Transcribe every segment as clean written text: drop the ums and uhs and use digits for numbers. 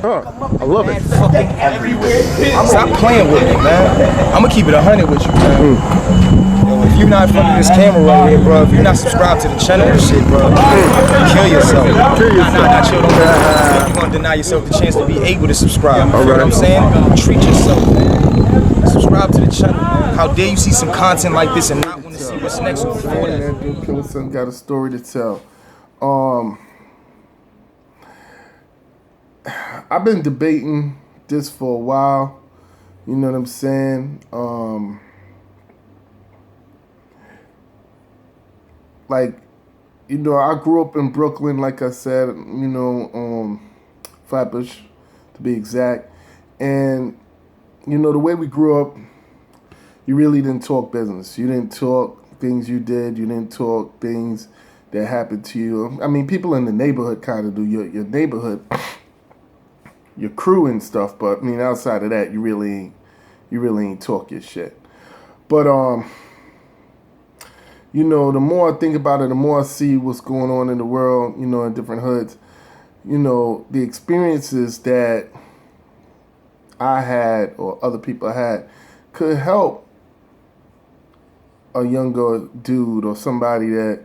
I love it. Fucking everywhere. Stop playing with me, man. I'm gonna keep it 100 with you, man. Yo, if you're not from this camera right here, bro, if you're not subscribed to the channel and shit, bro, kill yourself. Nah, chill, don't you're gonna deny yourself the chance to be able to subscribe. You know what I'm saying? Treat yourself, man. Subscribe to the channel, man. How dare you see some content like this and not want to see what's next before that? That dude Killer Son got a story to tell. I've been debating this for a while. You know what I'm saying? Like, you know, I grew up in Brooklyn, like I said, you know, Flatbush, to be exact. And, you know, the way we grew up, you really didn't talk business. You didn't talk things you did. You didn't talk things that happened to you. I mean, people in the neighborhood kind of do. Your neighborhood, your crew and stuff. But, I mean, outside of that, you really ain't talk your shit. But, you know, the more I think about it, the more I see what's going on in the world, you know, in different hoods. You know, the experiences that I had or other people had could help a younger dude or somebody that,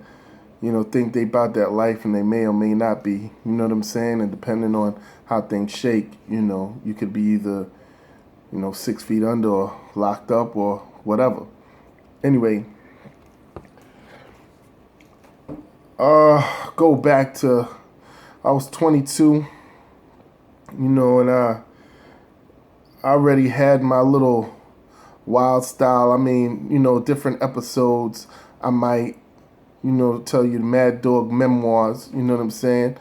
you know, think they about that life and they may or may not be. You know what I'm saying? And depending on how things shake, you know, you could be either, you know, 6 feet under or locked up or whatever. Anyway, go back to, I was 22, you know, and I already had my little wild style. I mean, you know, different episodes I might, you know, tell you the MadDog memoirs, you know what I'm saying?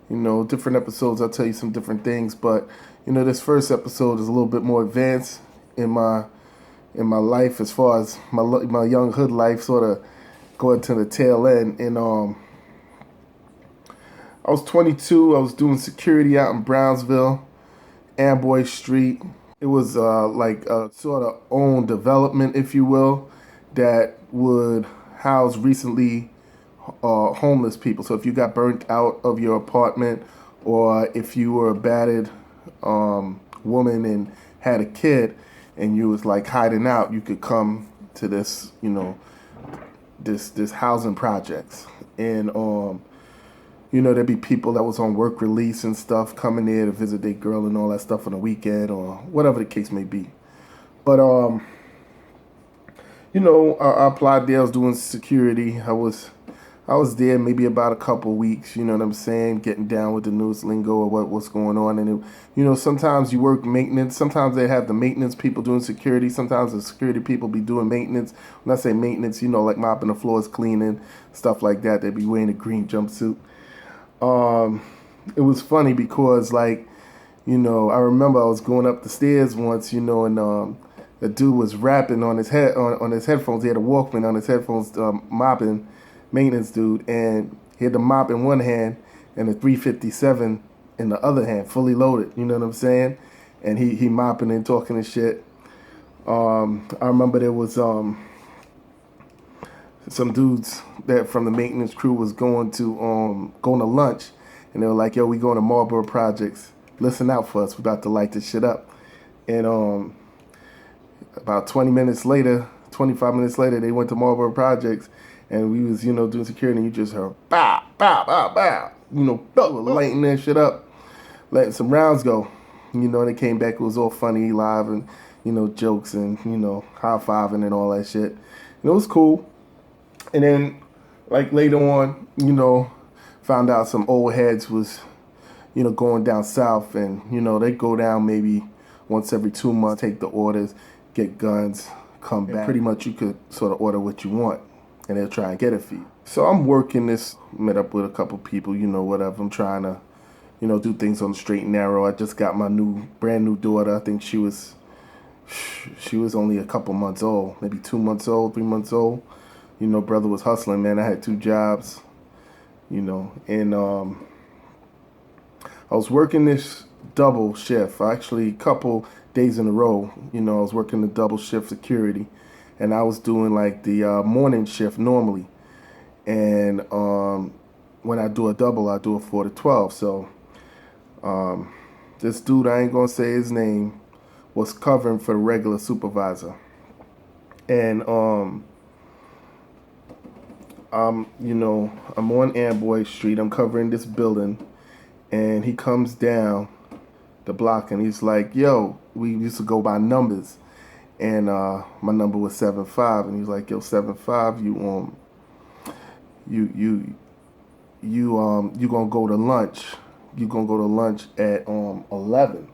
You know, different episodes I'll tell you some different things, but, you know, this first episode is a little bit more advanced in my life as far as my young hood life, sort of going to the tail end. And I was 22. I was doing security out in Brownsville, Amboy Street. It was like a sort of own development, if you will, that would house recently homeless people. So if you got burnt out of your apartment, or if you were a battered woman and had a kid and you was like hiding out, you could come to this, you know, this housing projects. And you know, there'd be people that was on work release and stuff coming there to visit their girl and all that stuff on the weekend or whatever the case may be. But, you know, I applied there. I was doing security. I was there maybe about a couple of weeks, you know what I'm saying, getting down with the news lingo or what's going on. And, it, you know, sometimes you work maintenance. Sometimes they have the maintenance people doing security. Sometimes the security people be doing maintenance. When I say maintenance, you know, like mopping the floors, cleaning, stuff like that. They'd be wearing a green jumpsuit. It was funny because, like, you know, I remember I was going up the stairs once, you know, and the dude was rapping on his on his headphones. He had a Walkman on his headphones, mopping, maintenance dude, and he had the mop in one hand and the 357 in the other hand, fully loaded. You know what I'm saying? And he mopping and talking and shit. I remember there was some dudes that from the maintenance crew was going to lunch, and they were like, "Yo, we going to Marlboro Projects. Listen out for us. We about to light this shit up." And about 25 minutes later, they went to Marlboro Projects, and we was, you know, doing security, and you just heard bow, bow, bow, bow. You know, lighting that shit up, letting some rounds go. You know, and they came back. It was all funny, live, and, you know, jokes and, you know, high-fiving and all that shit. And it was cool. And then, like, later on, you know, found out some old heads was, you know, going down south, and, you know, they go down maybe once every 2 months, take the orders, get guns, come back. And pretty much you could sort of order what you want, and they'll try and get it for you. So I'm working this, met up with a couple people, you know, whatever. I'm trying to, you know, do things on the straight and narrow. I just got my brand new daughter. I think she was only a couple months old, maybe 2 months old, 3 months old. You know, brother was hustling, man. I had 2 jobs, you know, and I was working this double shift, actually a couple days in a row. You know, I was working the double shift security, and I was doing like the morning shift normally. And when I do a double, I do a 4 to 12. So the this dude, I ain't gonna say his name, was covering for the regular supervisor. And I'm on Amboy Street. I'm covering this building, and he comes down the block, and he's like, "Yo, we used to go by numbers, and my number was 75." And he's like, "Yo, 75, you gonna go to lunch? You gonna go to lunch at 11?"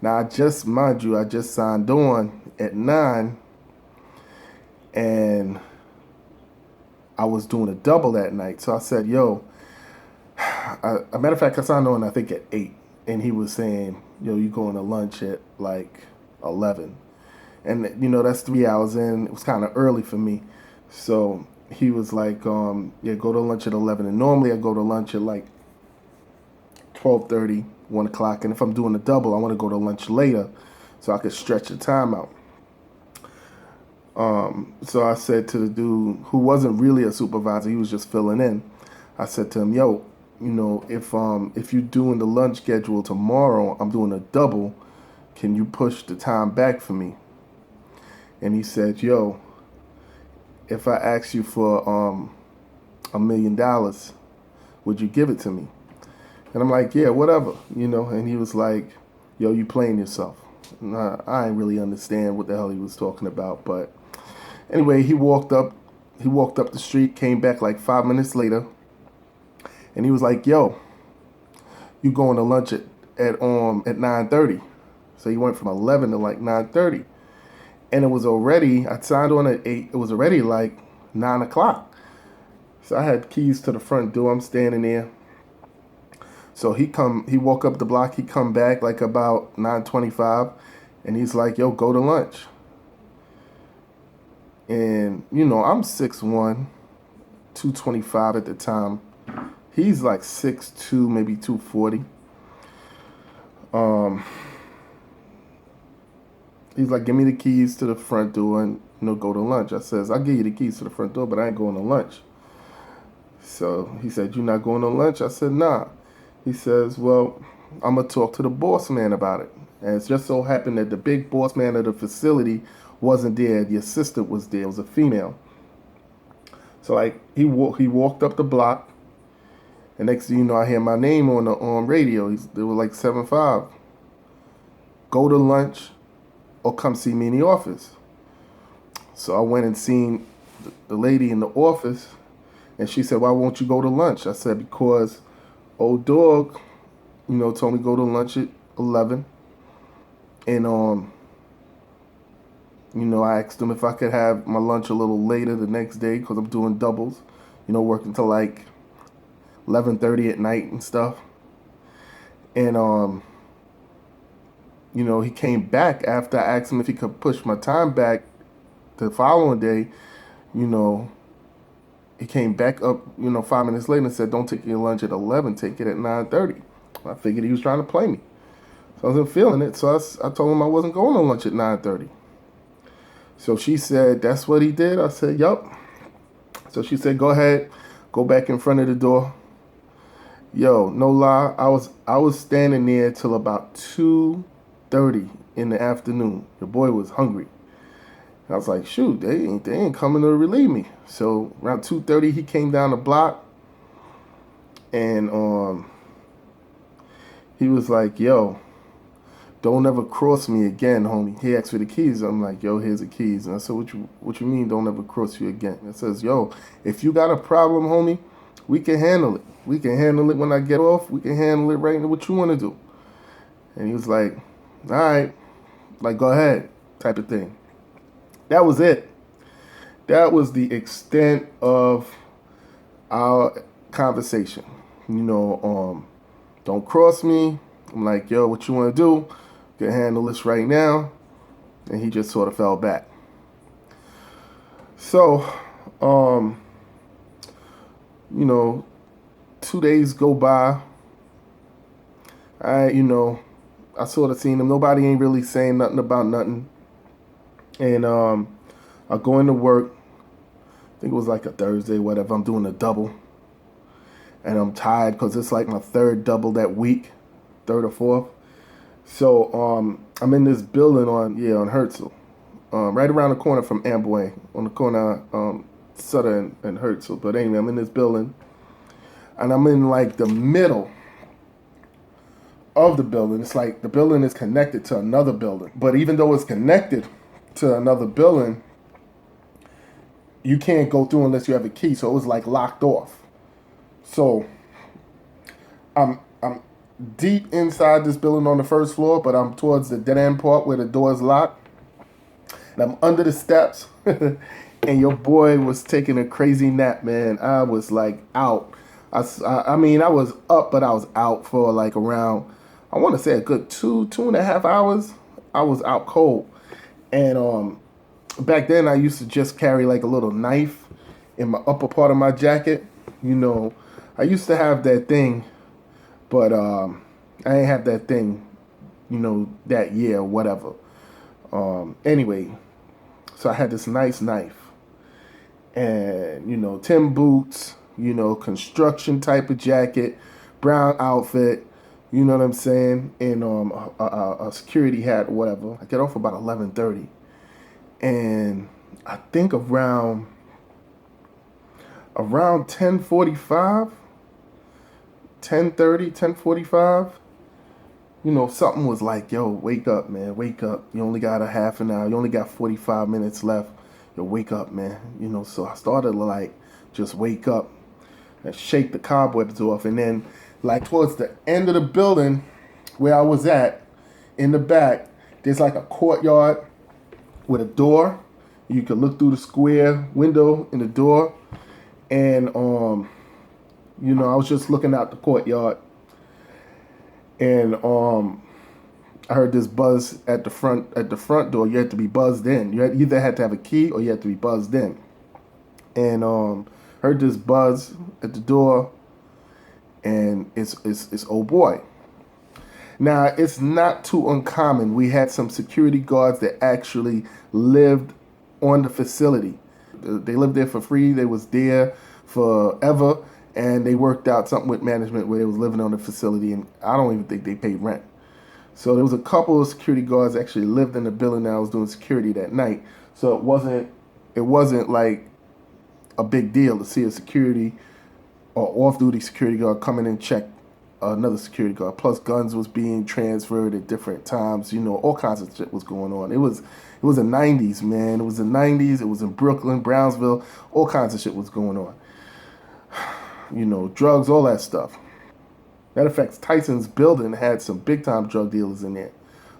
Now, mind you, I just signed on at 9, and I was doing a double that night. So I said, "Yo," a matter of fact, I signed on I think at 8, and he was saying, "Yo, you going to lunch at like 11?" And that's 3 hours in. It was kind of early for me, so he was like, "Yeah, go to lunch at 11." And normally I go to lunch at like 12:30, 1 o'clock. And if I'm doing a double, I want to go to lunch later so I could stretch the time out. So I said to the dude, who wasn't really a supervisor, he was just filling in. I said to him, "Yo, if you're doing the lunch schedule tomorrow, I'm doing a double. Can you push the time back for me?" And he said, "Yo, if I ask you for $1 million, would you give it to me?" And I'm like, "Yeah, whatever, And he was like, "Yo, you playing yourself." And I didn't really understand what the hell he was talking about, but anyway, he walked up the street, came back like 5 minutes later, and he was like, "Yo, you going to lunch at 9:30?" So he went from 11 to like 9:30, and it was already, I signed on at 8. It was already like 9 o'clock. So I had keys to the front door. I'm standing there. So he walk up the block. He come back like about 9:25, and he's like, "Yo, go to lunch." And I'm 6'1", 225 at the time. He's like 6'2", maybe 240. He's like, "Give me the keys to the front door and go to lunch." I says, "I'll give you the keys to the front door, but I ain't going to lunch." So he said, "You not going to lunch?" I said, "Nah." He says, "Well, I'm going to talk to the boss man about it." And it just so happened that the big boss man of the facility wasn't there. The assistant was there. It was a female. So like he walked up the block, and next thing you know, I hear my name on the radio. They were like 75. Go to lunch or come see me in the office. So I went and seen the lady in the office, and she said, "Why won't you go to lunch?" I said, "Because old dog, told me go to lunch at 11. And, I asked him if I could have my lunch a little later the next day because I'm doing doubles, working till like 11:30 at night and stuff." And, he came back after I asked him if he could push my time back the following day. He came back up, 5 minutes later and said, "Don't take your lunch at 11, take it at 9:30. I figured he was trying to play me. So I wasn't feeling it, so I told him I wasn't going to lunch at 9:30. So she said, "That's what he did?" I said, "Yup." So she said, "Go ahead, go back in front of the door." Yo, no lie, I was standing there till about 2:30 in the afternoon. Your boy was hungry. I was like, shoot, they ain't coming to relieve me. So around 2:30, he came down the block, and he was like, "Yo, don't ever cross me again, homie." He asked for the keys. I'm like, "Yo, here's the keys." And I said, What you mean, don't ever cross you again?" It says, "Yo, if you got a problem, homie, we can handle it. We can handle it when I get off. We can handle it right now. What you want to do?" And he was like, "All right, like go ahead," type of thing. That was it. That was the extent of our conversation. Don't cross me. I'm like, "Yo, what you want to do? You can handle this right now." And he just sort of fell back. So, 2 days go by. I sort of seen him. Nobody ain't really saying nothing about nothing. And I go into work. I think it was like a Thursday, whatever. I'm doing a double. And I'm tired because it's like my third double that week, third or fourth. So I'm in this building on Herzl, right around the corner from Amboy, on the corner Sutter and Herzl. But anyway, I'm in this building, and I'm in like the middle of the building. It's like the building is connected to another building, but even though it's connected to another building, you can't go through unless you have a key. So it was like locked off. So I'm deep inside this building on the first floor, but I'm towards the dead end part where the door is locked. And I'm under the steps, and your boy was taking a crazy nap, man. I was like out. I mean, I was up, but I was out for like around, I want to say a good 2.5 hours. I was out cold. And back then I used to just carry like a little knife in my upper part of my jacket. You know, I used to have that thing, but I ain't have that thing, you know, that year or whatever. Anyway, so I had this nice knife and, you know, Tim boots, you know, construction type of jacket, brown outfit, you know what I'm saying, and a security hat or whatever. I get off about 11:30, and I think around 10:45, 10:30, 10:45, you know, something was like, yo, wake up, man, wake up. You only got a half an hour. You only got 45 minutes left. Yo, wake up, man. You know, so I started to like just wake up and shake the cobwebs off. And then like towards the end of the building where I was at, in the back, there's like a courtyard with a door. You could look through the square window in the door. And, you know, I was just looking out the courtyard. And I heard this buzz at the front door. You had to be buzzed in. You either had to have a key or you had to be buzzed in. And heard this buzz at the door, and it's old boy. Now it's not too uncommon. We had some security guards that actually lived on the facility. They lived there for free. They was there forever. And they worked out something with management where they was living on the facility, and I don't even think they paid rent. So there was a couple of security guards that actually lived in the building that I was doing security that night. So it wasn't like a big deal to see a security or off-duty security guard come in and check another security guard. Plus guns was being transferred at different times. You know, all kinds of shit was going on. It was the 90s, man. It was the 90s. It was in Brooklyn, Brownsville. All kinds of shit was going on. You know, drugs, all that stuff. Matter of fact, Tyson's building had some big time drug dealers in there,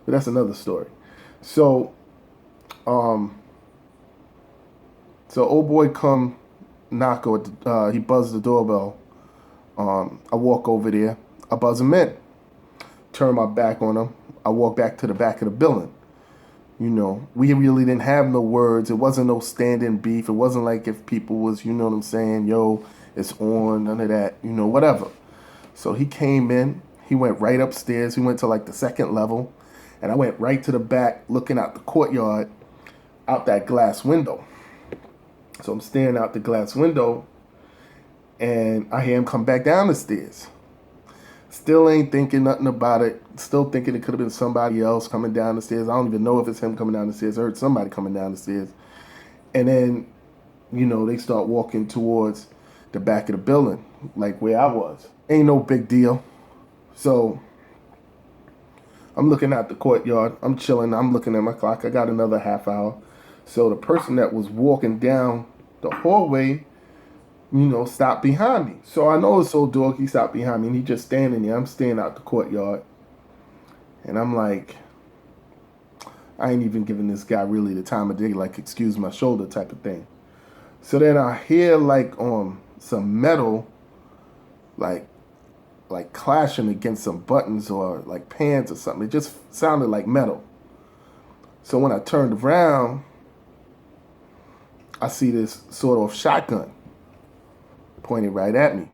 but that's another story. So, old boy come knock or he buzzed the doorbell. I walk over there, I buzz him in, turn my back on him. I walk back to the back of the building. You know, we really didn't have no words. It wasn't no standing beef. It wasn't like if people was, you know what I'm saying, yo, it's on, none of that, you know, whatever. So he came in, he went right upstairs, he went to like the second level, and I went right to the back looking out the courtyard, out that glass window. So I'm staring out the glass window, and I hear him come back down the stairs. Still ain't thinking nothing about it, still thinking it could have been somebody else coming down the stairs. I don't even know if it's him coming down the stairs. I heard somebody coming down the stairs. And then, you know, they start walking towards the back of the building, like where I was. Ain't no big deal. So I'm looking at the courtyard. I'm chilling. I'm looking at my clock. I got another half hour. So the person that was walking down the hallway, you know, stopped behind me. So I know it's old dog. He stopped behind me, and he just standing there. I'm staying out the courtyard. And I'm like, I ain't even giving this guy really the time of day, like, excuse my shoulder type of thing. So then I hear like some metal like clashing against some buttons or like pans or something. It just sounded like metal. So when I turned around, I see this sort of shotgun pointed right at me.